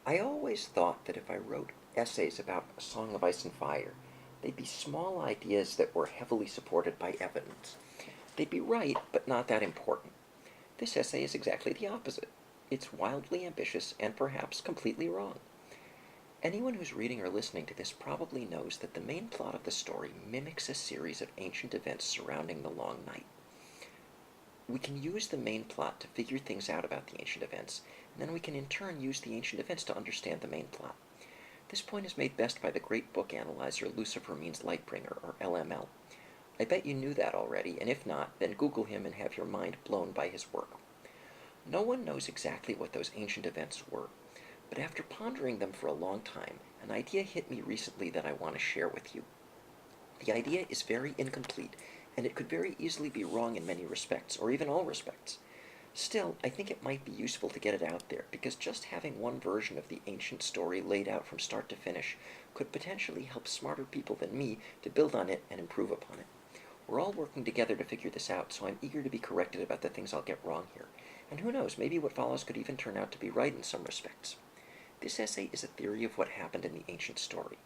I always thought that if I wrote essays about A Song of Ice and Fire, they'd be small ideas that were heavily supported by evidence. They'd be right, but not that important. This essay is exactly the opposite. It's wildly ambitious and perhaps completely wrong. Anyone who's reading or listening to this probably knows that the main plot of the story mimics a series of ancient events surrounding the Long Night. We can use the main plot to figure things out about the ancient events, and then we can in turn use the ancient events to understand the main plot. This point is made best by the great book analyzer Lucifer Means Lightbringer, or LML. I bet you knew that already, and if not, then Google him and have your mind blown by his work. No one knows exactly what those ancient events were, but after pondering them for a long time, an idea hit me recently that I want to share with you. The idea is very incomplete, and it could very easily be wrong in many respects, or even all respects. Still, I think it might be useful to get it out there, because just having one version of the ancient story laid out from start to finish could potentially help smarter people than me to build on it and improve upon it. We're all working together to figure this out, so I'm eager to be corrected about the things I'll get wrong here. And who knows, maybe what follows could even turn out to be right in some respects. This essay is a theory of what happened in the ancient story.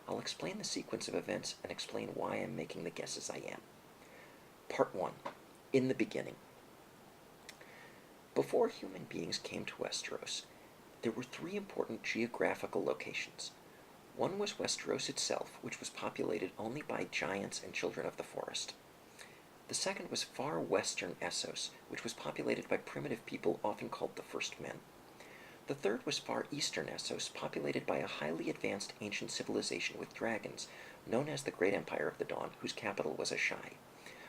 I'll explain the sequence of events and explain why I'm making the guesses I am. Part 1. In the beginning. Before human beings came to Westeros, there were three important geographical locations. One was Westeros itself, which was populated only by giants and children of the forest. The second was far western Essos, which was populated by primitive people often called the First Men. The third was far eastern Essos, populated by a highly advanced ancient civilization with dragons, known as the Great Empire of the Dawn, whose capital was Ashai.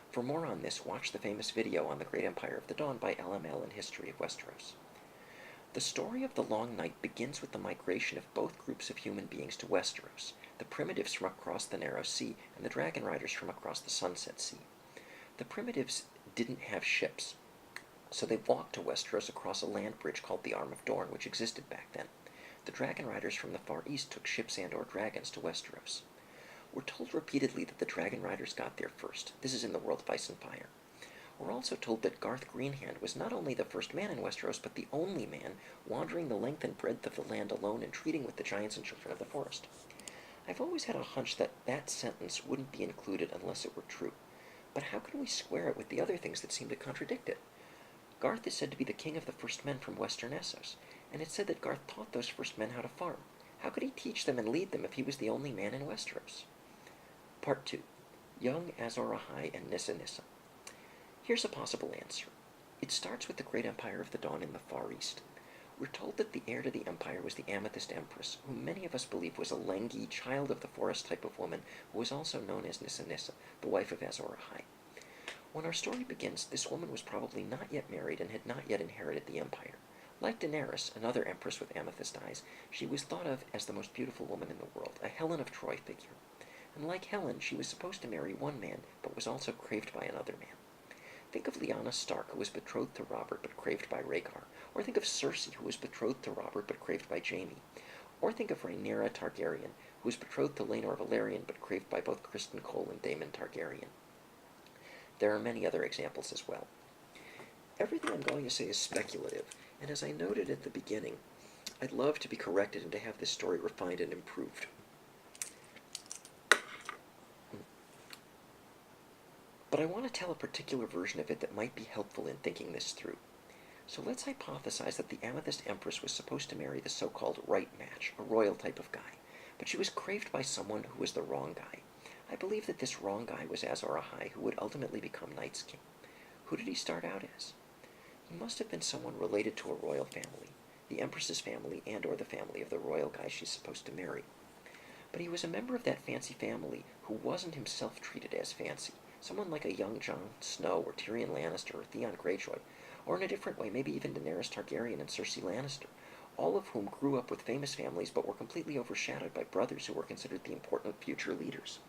For more on this, watch the famous video on the Great Empire of the Dawn by LML and History of Westeros. The story of the Long Night begins with the migration of both groups of human beings to Westeros, the primitives from across the Narrow Sea and the dragon riders from across the Sunset Sea. The primitives didn't have ships, so they walked to Westeros across a land bridge called the Arm of Dorne, which existed back then. The dragon riders from the Far East took ships and/or dragons to Westeros. We're told repeatedly that the dragon riders got there first. This is in the World of Ice and Fire. We're also told that Garth Greenhand was not only the first man in Westeros, but the only man wandering the length and breadth of the land alone and treating with the giants and children of the forest. I've always had a hunch that that sentence wouldn't be included unless it were true. But how can we square it with the other things that seem to contradict it? Garth is said to be the king of the first men from western Essos, and it's said that Garth taught those first men how to farm. How could he teach them and lead them if he was the only man in Westeros? Part 2. Young Azor Ahai and Nissa Nissa. Here's a possible answer. It starts with the Great Empire of the Dawn in the Far East. We're told that the heir to the empire was the Amethyst Empress, whom many of us believe was a Lengi, child of the forest type of woman, who was also known as Nissa Nissa, the wife of Azor Ahai. When our story begins, this woman was probably not yet married and had not yet inherited the empire. Like Daenerys, another empress with amethyst eyes, she was thought of as the most beautiful woman in the world, a Helen of Troy figure. And like Helen, she was supposed to marry one man, but was also craved by another man. Think of Lyanna Stark, who was betrothed to Robert but craved by Rhaegar. Or think of Cersei, who was betrothed to Robert but craved by Jaime. Or think of Rhaenyra Targaryen, who was betrothed to Laenor Valerian but craved by both Criston Cole and Daemon Targaryen. There are many other examples as well. Everything I'm going to say is speculative, and as I noted at the beginning, I'd love to be corrected and to have this story refined and improved. But I want to tell a particular version of it that might be helpful in thinking this through. So let's hypothesize that the Amethyst Empress was supposed to marry the so-called right match, a royal type of guy, but she was craved by someone who was the wrong guy. I believe that this wrong guy was Azor Ahai, who would ultimately become Night's King. Who did he start out as? He must have been someone related to a royal family, the Empress's family and/or the family of the royal guy she's supposed to marry. But he was a member of that fancy family who wasn't himself treated as fancy, someone like a young Jon Snow or Tyrion Lannister or Theon Greyjoy, or in a different way, maybe even Daenerys Targaryen and Cersei Lannister, all of whom grew up with famous families but were completely overshadowed by brothers who were considered the important future leaders.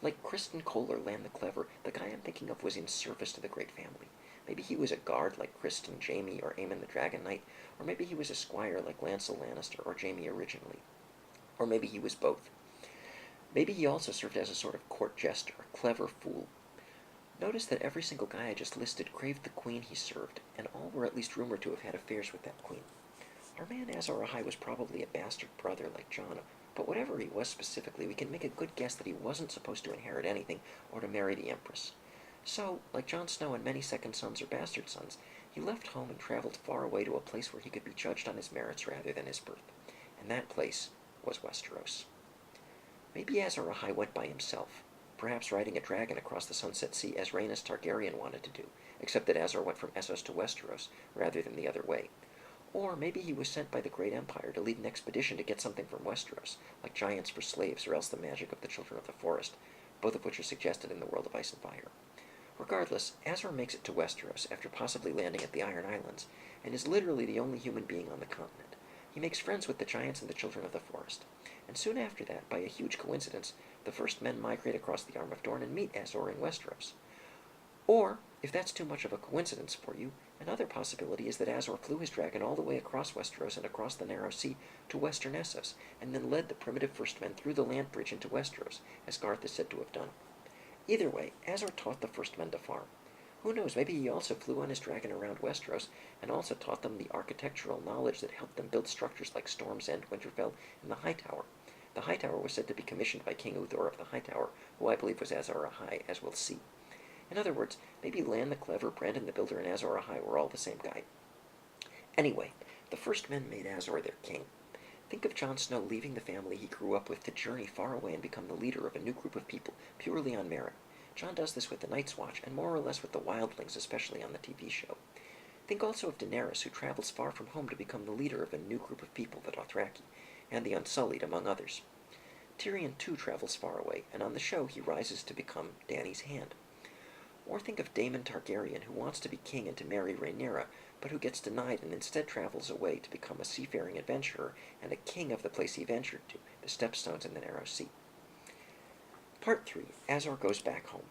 Like Criston Cole or Lan the Clever, the guy I'm thinking of was in service to the great family. Maybe he was a guard like Criston, Jaime, or Aemon the Dragon Knight, or maybe he was a squire like Lancel Lannister or Jaime originally. Or maybe he was both. Maybe he also served as a sort of court jester, a clever fool. Notice that every single guy I just listed craved the queen he served, and all were at least rumored to have had affairs with that queen. Our man Azor Ahai was probably a bastard brother like Jon, but whatever he was specifically, we can make a good guess that he wasn't supposed to inherit anything or to marry the Empress. So, like Jon Snow and many second sons or bastard sons, he left home and traveled far away to a place where he could be judged on his merits rather than his birth. And that place was Westeros. Maybe Azor Ahai went by himself, perhaps riding a dragon across the Sunset Sea as Rhaenys Targaryen wanted to do, except that Azor went from Essos to Westeros rather than the other way. Or maybe he was sent by the Great Empire to lead an expedition to get something from Westeros, like giants for slaves or else the magic of the Children of the Forest, both of which are suggested in the World of Ice and Fire. Regardless, Azor makes it to Westeros after possibly landing at the Iron Islands, and is literally the only human being on the continent. He makes friends with the giants and the Children of the Forest, and soon after that, by a huge coincidence, the first men migrate across the Arm of Dorne and meet Azor in Westeros. Or, if that's too much of a coincidence for you, another possibility is that Azor flew his dragon all the way across Westeros and across the narrow sea to western Essos, and then led the primitive first men through the land bridge into Westeros, as Garth is said to have done. Either way, Azor taught the first men to farm. Who knows, maybe he also flew on his dragon around Westeros, and also taught them the architectural knowledge that helped them build structures like Storm's End, Winterfell, and the Hightower. The Hightower was said to be commissioned by King Uthor of the Hightower, who I believe was Azor Ahai, as we'll see. In other words, maybe Lan the Clever, Brandon the Builder, and Azor Ahai were all the same guy. Anyway, the first men made Azor their king. Think of Jon Snow leaving the family he grew up with to journey far away and become the leader of a new group of people, purely on merit. Jon does this with the Night's Watch, and more or less with the Wildlings, especially on the TV show. Think also of Daenerys, who travels far from home to become the leader of a new group of people, the Dothraki, and the Unsullied, among others. Tyrion, too, travels far away, and on the show he rises to become Dany's hand. Or think of Daemon Targaryen, who wants to be king and to marry Rhaenyra, but who gets denied and instead travels away to become a seafaring adventurer and a king of the place he ventured to, the Stepstones in the Narrow Sea. Part 3. Azor goes back home.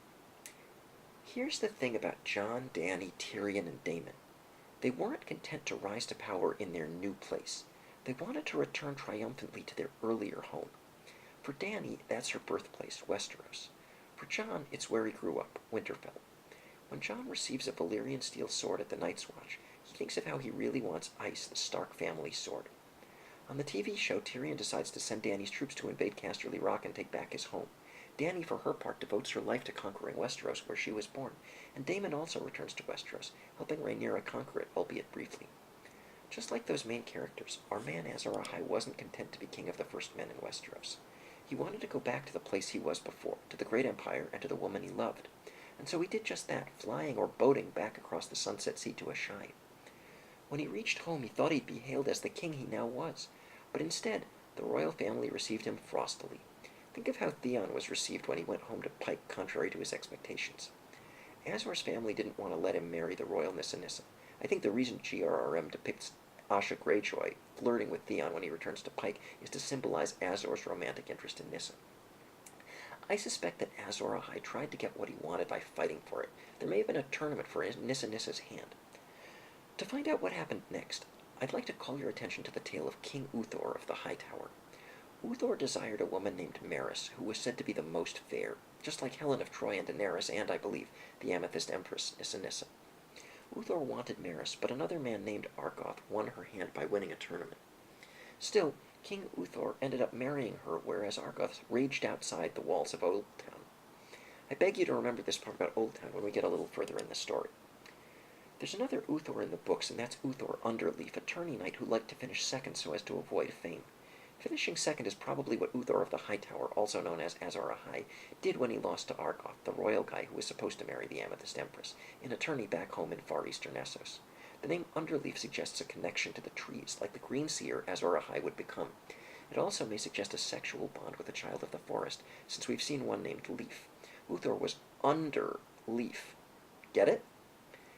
Here's the thing about Jon, Dany, Tyrion, and Daemon. They weren't content to rise to power in their new place. They wanted to return triumphantly to their earlier home. For Dany, that's her birthplace, Westeros. For Jon, it's where he grew up, Winterfell. When Jon receives a Valyrian steel sword at the Night's Watch, he thinks of how he really wants Ice, the Stark family sword. On the TV show, Tyrion decides to send Dany's troops to invade Casterly Rock and take back his home. Dany, for her part, devotes her life to conquering Westeros, where she was born, and Daemon also returns to Westeros, helping Rhaenyra conquer it, albeit briefly. Just like those main characters, our man Azor Ahai wasn't content to be king of the first men in Westeros. He wanted to go back to the place he was before, to the Great Empire, and to the woman he loved. And so he did just that, flying or boating back across the Sunset Sea to Asshai. When he reached home, he thought he'd be hailed as the king he now was, but instead, the royal family received him frostily. Think of how Theon was received when he went home to Pike, contrary to his expectations. Azor's family didn't want to let him marry the royal Nissa Nissa. I think the reason GRRM depicts Asha Greyjoy flirting with Theon when he returns to Pike is to symbolize Azor's romantic interest in Nissa. I suspect that Azor Ahai tried to get what he wanted by fighting for it. There may have been a tournament for Nissa Nissa's hand. To find out what happened next, I'd like to call your attention to the tale of King Uthor of the Hightower. Uthor desired a woman named Maris, who was said to be the most fair, just like Helen of Troy and Daenerys and, I believe, the Amethyst Empress Nissa Nissa. Uthor wanted Maris, but another man named Argoth won her hand by winning a tournament. Still, King Uthor ended up marrying her, whereas Argoth raged outside the walls of Old Town. I beg you to remember this part about Old Town when we get a little further in the story. There's another Uthor in the books, and that's Uthor Underleaf, a tourney knight who liked to finish second so as to avoid fame. Finishing second is probably what Uthor of the Hightower, also known as Azor Ahai, did when he lost to Argoth, the royal guy who was supposed to marry the Amethyst Empress, in a tourney back home in far eastern Essos. The name Underleaf suggests a connection to the trees, like the green seer Azor Ahai would become. It also may suggest a sexual bond with a child of the forest, since we've seen one named Leaf. Uthor was under Leaf. Get it?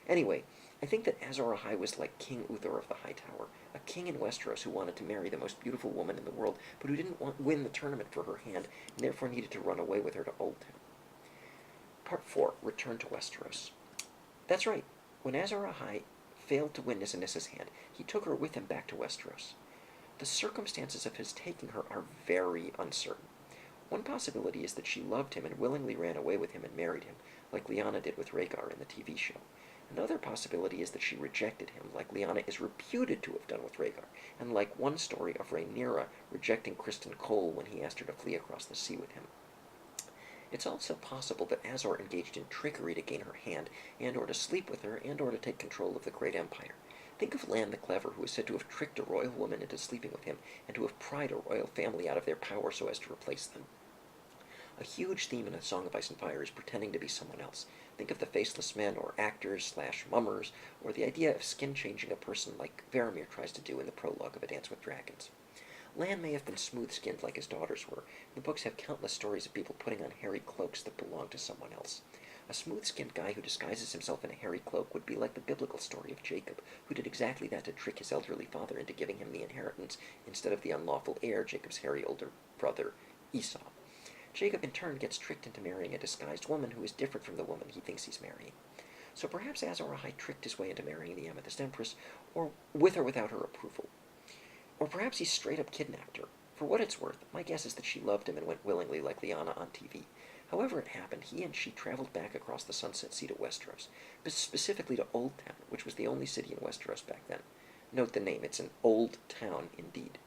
Anyway, I think that Azor Ahai was like King Uthor of the Hightower, a king in Westeros who wanted to marry the most beautiful woman in the world, but who didn't win the tournament for her hand, and therefore needed to run away with her to Old Town. Part 4. Return to Westeros. That's right. When Azor Ahai failed to win Nissa Nissa's hand, he took her with him back to Westeros. The circumstances of his taking her are very uncertain. One possibility is that she loved him and willingly ran away with him and married him, like Lyanna did with Rhaegar in the TV show. Another possibility is that she rejected him, like Lyanna is reputed to have done with Rhaegar, and like one story of Rhaenyra rejecting Criston Cole when he asked her to flee across the sea with him. It's also possible that Azor engaged in trickery to gain her hand, and or to sleep with her, and or to take control of the great empire. Think of Lan the Clever, who is said to have tricked a royal woman into sleeping with him, and to have pried a royal family out of their power so as to replace them. A huge theme in A Song of Ice and Fire is pretending to be someone else. Think of the Faceless Men, or actors/mummers, or the idea of skin-changing a person like Varamir tries to do in the prologue of A Dance with Dragons. Lan may have been smooth-skinned like his daughters were. The books have countless stories of people putting on hairy cloaks that belong to someone else. A smooth-skinned guy who disguises himself in a hairy cloak would be like the biblical story of Jacob, who did exactly that to trick his elderly father into giving him the inheritance instead of the unlawful heir, Jacob's hairy older brother, Esau. Jacob in turn gets tricked into marrying a disguised woman who is different from the woman he thinks he's marrying. So perhaps Azor Ahai tricked his way into marrying the Amethyst Empress, or with or without her approval. Or perhaps he straight up kidnapped her. For what it's worth, my guess is that she loved him and went willingly like Lyanna on TV. However it happened, he and she traveled back across the Sunset Sea to Westeros, specifically to Old Town, which was the only city in Westeros back then. Note the name, it's an old town indeed.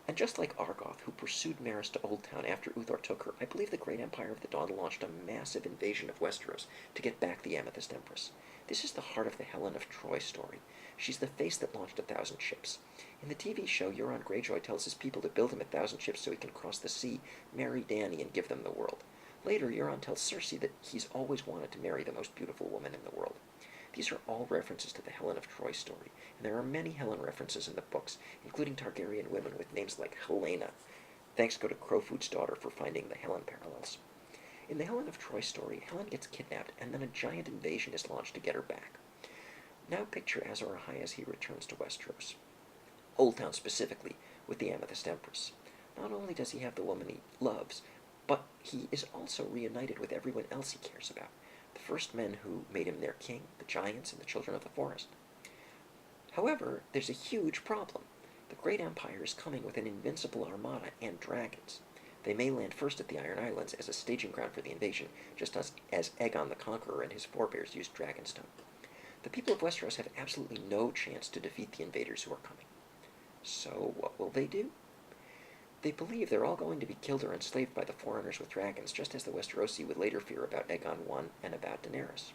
And just like Argoth, who pursued Maris to Old Town after Uthor took her, I believe the Great Empire of the Dawn launched a massive invasion of Westeros to get back the Amethyst Empress. This is the heart of the Helen of Troy story. She's the face that launched 1,000 ships. In the TV show, Euron Greyjoy tells his people to build him 1,000 ships so he can cross the sea, marry Dany, and give them the world. Later, Euron tells Cersei that he's always wanted to marry the most beautiful woman in the world. These are all references to the Helen of Troy story, and there are many Helen references in the books, including Targaryen women with names like Helena. Thanks go to Crowfoot's daughter for finding the Helen parallels. In the Helen of Troy story, Helen gets kidnapped, and then a giant invasion is launched to get her back. Now picture Azor Ahai as he returns to Westeros. Old Town specifically, with the Amethyst Empress. Not only does he have the woman he loves, but he is also reunited with everyone else he cares about. The first men who made him their king, the giants and the children of the forest. However, there's a huge problem. The Great Empire is coming with an invincible armada and dragons. They may land first at the Iron Islands as a staging ground for the invasion, just as Aegon the Conqueror and his forebears used Dragonstone. The people of Westeros have absolutely no chance to defeat the invaders who are coming. So what will they do? They believe they're all going to be killed or enslaved by the foreigners with dragons, just as the Westerosi would later fear about Aegon I and about Daenerys.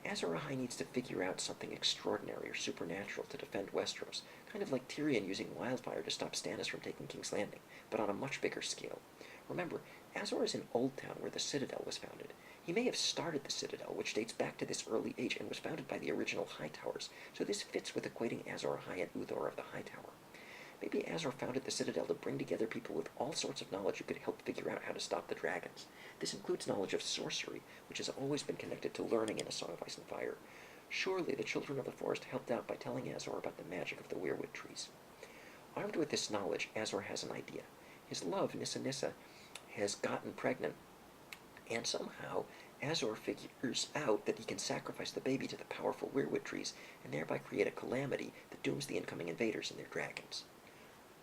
Azor Ahai needs to figure out something extraordinary or supernatural to defend Westeros, kind of like Tyrion using wildfire to stop Stannis from taking King's Landing, but on a much bigger scale. Remember, Azor is in Old Town, where the Citadel was founded. He may have started the Citadel, which dates back to this early age and was founded by the original Hightowers, so this fits with equating Azor Ahai and Uthor of the Hightower. Maybe Azor founded the Citadel to bring together people with all sorts of knowledge who could help figure out how to stop the dragons. This includes knowledge of sorcery, which has always been connected to learning in A Song of Ice and Fire. Surely the children of the forest helped out by telling Azor about the magic of the weirwood trees. Armed with this knowledge, Azor has an idea. His love, Nissa Nissa, has gotten pregnant, and somehow Azor figures out that he can sacrifice the baby to the powerful weirwood trees and thereby create a calamity that dooms the incoming invaders and their dragons.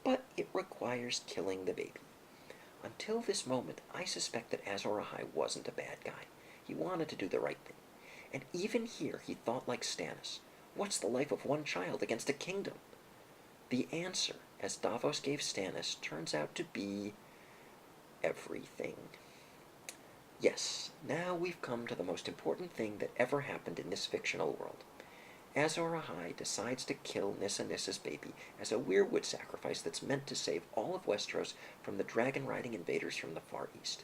But it requires killing the baby. Until this moment, I suspect that Azor Ahai wasn't a bad guy. He wanted to do the right thing. And even here, he thought like Stannis. What's the life of one child against a kingdom? The answer, as Davos gave Stannis, turns out to be everything. Yes, now we've come to the most important thing that ever happened in this fictional world. Azor Ahai decides to kill Nissa Nissa's baby as a weirwood sacrifice that's meant to save all of Westeros from the dragon-riding invaders from the Far East.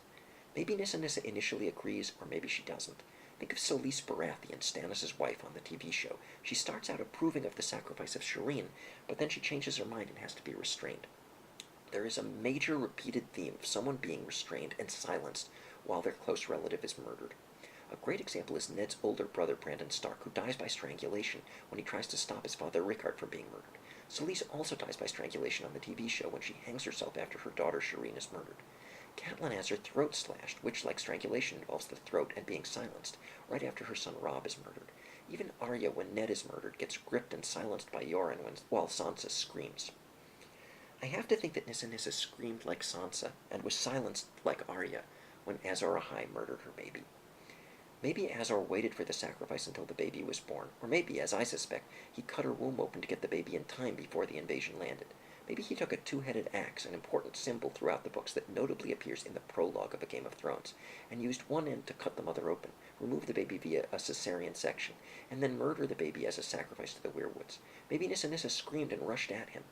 Maybe Nissa Nissa initially agrees, or maybe she doesn't. Think of Selyse Baratheon, Stannis' wife on the TV show. She starts out approving of the sacrifice of Shireen, but then she changes her mind and has to be restrained. There is a major repeated theme of someone being restrained and silenced while their close relative is murdered. A great example is Ned's older brother Brandon Stark, who dies by strangulation when he tries to stop his father Rickard from being murdered. Selyse also dies by strangulation on the TV show when she hangs herself after her daughter Shireen is murdered. Catelyn has her throat slashed, which, like strangulation, involves the throat and being silenced, right after her son Robb is murdered. Even Arya, when Ned is murdered, gets gripped and silenced by Yoren while Sansa screams. I have to think that Nissa Nissa screamed like Sansa and was silenced like Arya when Azor Ahai murdered her baby. Maybe Azor waited for the sacrifice until the baby was born, or maybe, as I suspect, he cut her womb open to get the baby in time before the invasion landed. Maybe he took a two-headed axe, an important symbol throughout the books that notably appears in the prologue of A Game of Thrones, and used one end to cut the mother open, remove the baby via a cesarean section, and then murder the baby as a sacrifice to the weirwoods. Maybe Nissa screamed and rushed at him,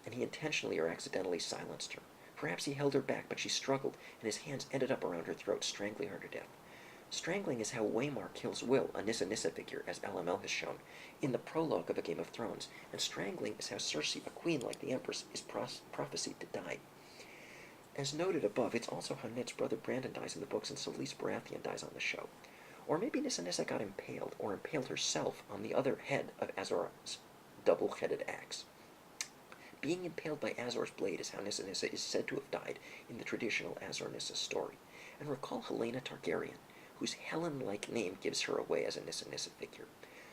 and he intentionally or accidentally silenced her. Perhaps he held her back, but she struggled, and his hands ended up around her throat, strangling her to death. Strangling is how Waymar kills Will, a Nissa figure, as LML has shown, in the prologue of A Game of Thrones, and strangling is how Cersei, a queen like the Empress, is prophesied to die. As noted above, it's also how Ned's brother Brandon dies in the books and Selyse Baratheon dies on the show. Or maybe Nissa got impaled, or impaled herself on the other head of Azor's double-headed axe. Being impaled by Azor's blade is how Nissa is said to have died in the traditional Azor Nissa story. And recall Helena Targaryen, whose Helen-like name gives her away as a Nissa figure.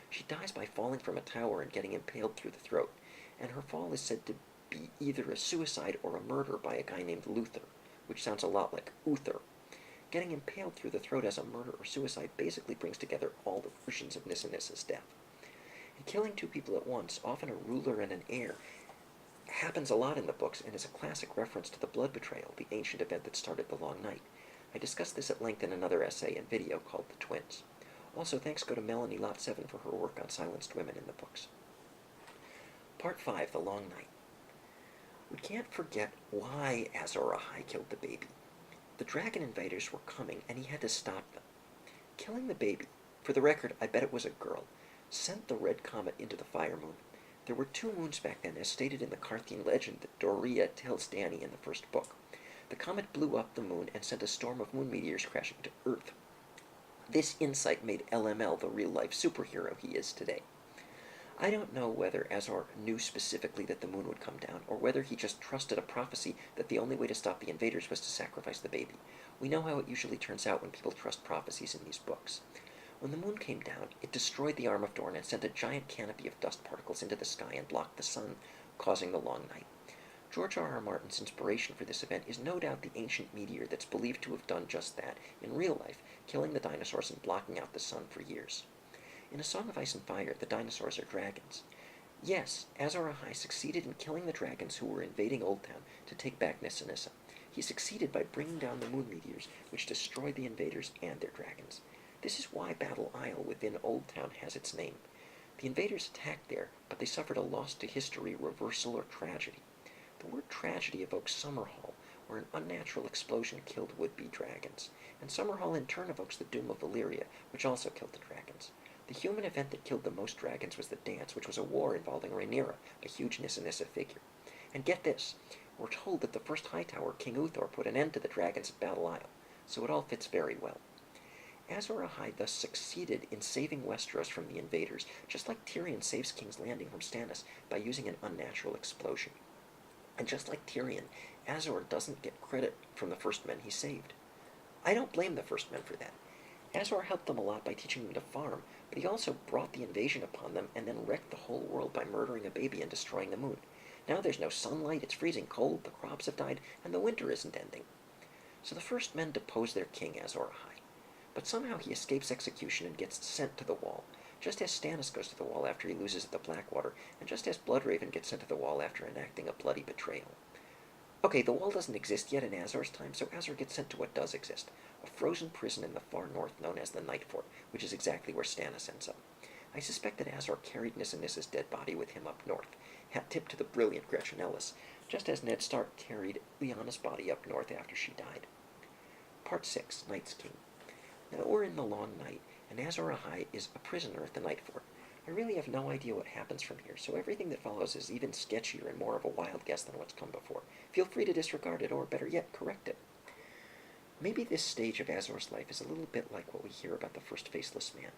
She dies by falling from a tower and getting impaled through the throat, and her fall is said to be either a suicide or a murder by a guy named Luther, which sounds a lot like Uther. Getting impaled through the throat as a murder or suicide basically brings together all the versions of Nissa's death. And killing two people at once, often a ruler and an heir, happens a lot in the books and is a classic reference to the blood betrayal, the ancient event that started the Long Night. I discussed this at length in another essay and video called The Twins. Also, thanks go to Melanie Lot7 for her work on silenced women in the books. Part 5, The Long Night. We can't forget why Azor Ahai killed the baby. The dragon invaders were coming, and he had to stop them. Killing the baby, for the record, I bet it was a girl, sent the red comet into the fire moon. There were 2 moons back then, as stated in the Carthian legend that Doria tells Dany in the first book. The comet blew up the moon and sent a storm of moon meteors crashing to Earth. This insight made LML the real-life superhero he is today. I don't know whether Azor knew specifically that the moon would come down, or whether he just trusted a prophecy that the only way to stop the invaders was to sacrifice the baby. We know how it usually turns out when people trust prophecies in these books. When the moon came down, it destroyed the Arm of Dorne and sent a giant canopy of dust particles into the sky and blocked the sun, causing the Long Night. George R.R. Martin's inspiration for this event is no doubt the ancient meteor that's believed to have done just that, in real life, killing the dinosaurs and blocking out the sun for years. In A Song of Ice and Fire, the dinosaurs are dragons. Yes, Azor Ahai succeeded in killing the dragons who were invading Old Town to take back Nissa. He succeeded by bringing down the moon meteors, which destroyed the invaders and their dragons. This is why Battle Isle within Old Town has its name. The invaders attacked there, but they suffered a loss to history, reversal, or tragedy. The word tragedy evokes Summerhall, where an unnatural explosion killed would-be dragons, and Summerhall in turn evokes the doom of Valyria, which also killed the dragons. The human event that killed the most dragons was the Dance, which was a war involving Rhaenyra, a huge Nissa figure. And get this, we're told that the first Hightower, King Uthor, put an end to the dragons at Battle Isle, so it all fits very well. Azor Ahai thus succeeded in saving Westeros from the invaders, just like Tyrion saves King's Landing from Stannis by using an unnatural explosion. And just like Tyrion, Azor doesn't get credit from the first men he saved. I don't blame the first men for that. Azor helped them a lot by teaching them to farm, but he also brought the invasion upon them and then wrecked the whole world by murdering a baby and destroying the moon. Now there's no sunlight, it's freezing cold, the crops have died, and the winter isn't ending. So the first men depose their king, Azor Ahai. But somehow he escapes execution and gets sent to the Wall, just as Stannis goes to the Wall after he loses at the Blackwater, and just as Bloodraven gets sent to the Wall after enacting a bloody betrayal. Okay, the Wall doesn't exist yet in Azor's time, so Azor gets sent to what does exist, a frozen prison in the far north known as the Night Fort, which is exactly where Stannis ends up. I suspect that Azor carried Nissa's dead body with him up north, hat-tipped to the brilliant Gretchen Ellis, just as Ned Stark carried Lyanna's body up north after she died. Part 6, Night's King. Now we're in the Long Night, and Azor Ahai is a prisoner at the Night Fort. I really have no idea what happens from here, so everything that follows is even sketchier and more of a wild guess than what's come before. Feel free to disregard it, or better yet, correct it. Maybe this stage of Azor's life is a little bit like what we hear about the first Faceless Man.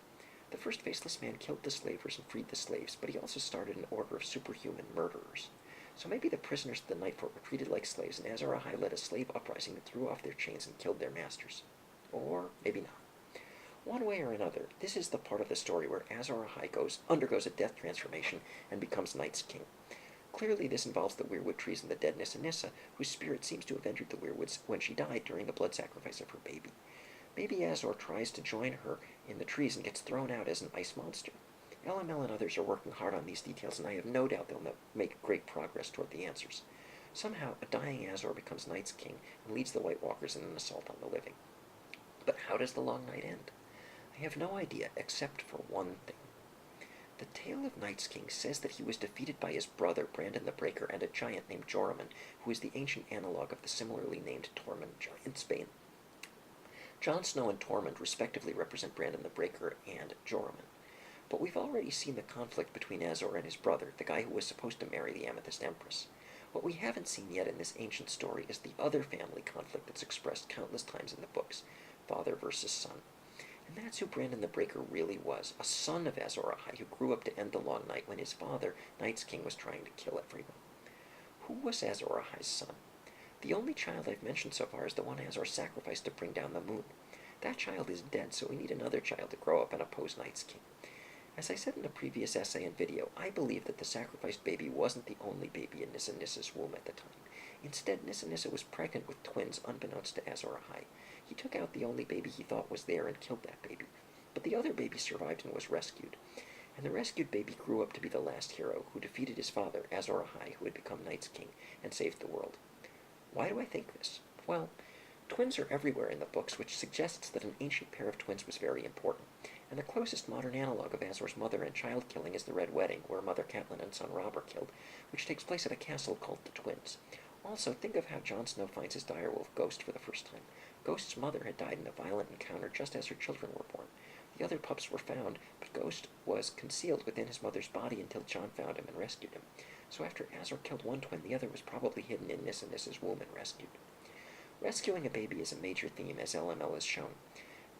The first Faceless Man killed the slavers and freed the slaves, but he also started an order of superhuman murderers. So maybe the prisoners at the Night Fort were treated like slaves, and Azor Ahai led a slave uprising that threw off their chains and killed their masters. Or maybe not. One way or another, this is the part of the story where Azor Ahai undergoes a death transformation and becomes Night's King. Clearly this involves the weirwood trees and the dead Nissa, whose spirit seems to have entered the weirwoods when she died during the blood sacrifice of her baby. Maybe Azor tries to join her in the trees and gets thrown out as an ice monster. LML and others are working hard on these details, and I have no doubt they'll make great progress toward the answers. Somehow, a dying Azor becomes Night's King and leads the White Walkers in an assault on the living. But how does the Long Night end? I have no idea, except for one thing. The tale of Night's King says that he was defeated by his brother, Brandon the Breaker, and a giant named Joramun, who is the ancient analog of the similarly named Tormund Giantsbane. Jon Snow and Tormund respectively represent Brandon the Breaker and Joramun. But we've already seen the conflict between Azor and his brother, the guy who was supposed to marry the Amethyst Empress. What we haven't seen yet in this ancient story is the other family conflict that's expressed countless times in the books, father versus son. And that's who Brandon the Breaker really was, a son of Azor Ahai who grew up to end the Long Night when his father, Night's King, was trying to kill everyone. Who was Azor Ahai's son? The only child I've mentioned so far is the one Azor sacrificed to bring down the moon. That child is dead, so we need another child to grow up and oppose Night's King. As I said in a previous essay and video, I believe that the sacrificed baby wasn't the only baby in Nissa Nissa's womb at the time. Instead, Nissa Nissa was pregnant with twins unbeknownst to Azor Ahai. He took out the only baby he thought was there and killed that baby. But the other baby survived and was rescued. And the rescued baby grew up to be the last hero, who defeated his father, Azor Ahai, who had become Night's King, and saved the world. Why do I think this? Well, twins are everywhere in the books, which suggests that an ancient pair of twins was very important. And the closest modern analog of Azor's mother and child killing is the Red Wedding, where Mother Catelyn and son Robb are killed, which takes place at a castle called the Twins. Also, think of how Jon Snow finds his direwolf Ghost for the first time. Ghost's mother had died in a violent encounter just as her children were born. The other pups were found, but Ghost was concealed within his mother's body until Jon found him and rescued him. So after Azor killed one twin, the other was probably hidden in Nissa Nissa's womb and rescued. Rescuing a baby is a major theme, as LML has shown.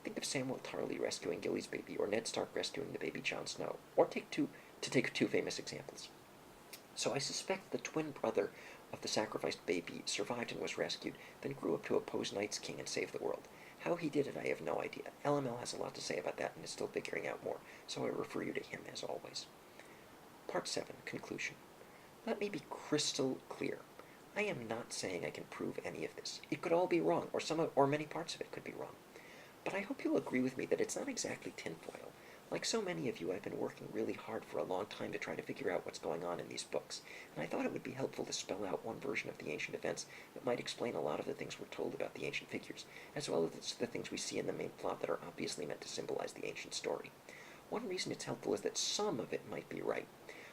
Think of Samwell Tarly rescuing Gilly's baby, or Ned Stark rescuing the baby Jon Snow, or take two famous examples. So I suspect the twin brother of the sacrificed baby survived and was rescued, then grew up to oppose Night's King and save the world. How he did it, I have no idea. LML has a lot to say about that and is still figuring out more, so I refer you to him as always. Part 7, Conclusion. Let me be crystal clear. I am not saying I can prove any of this. It could all be wrong, or many parts of it could be wrong. But I hope you'll agree with me that it's not exactly tinfoil. Like so many of you, I've been working really hard for a long time to try to figure out what's going on in these books, and I thought it would be helpful to spell out one version of the ancient events that might explain a lot of the things we're told about the ancient figures, as well as the things we see in the main plot that are obviously meant to symbolize the ancient story. One reason it's helpful is that some of it might be right.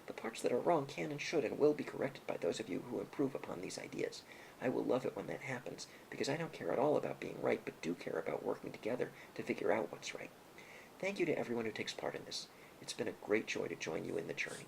The parts that are wrong can and should and will be corrected by those of you who improve upon these ideas. I will love it when that happens, because I don't care at all about being right, but do care about working together to figure out what's right. Thank you to everyone who takes part in this. It's been a great joy to join you in the journey.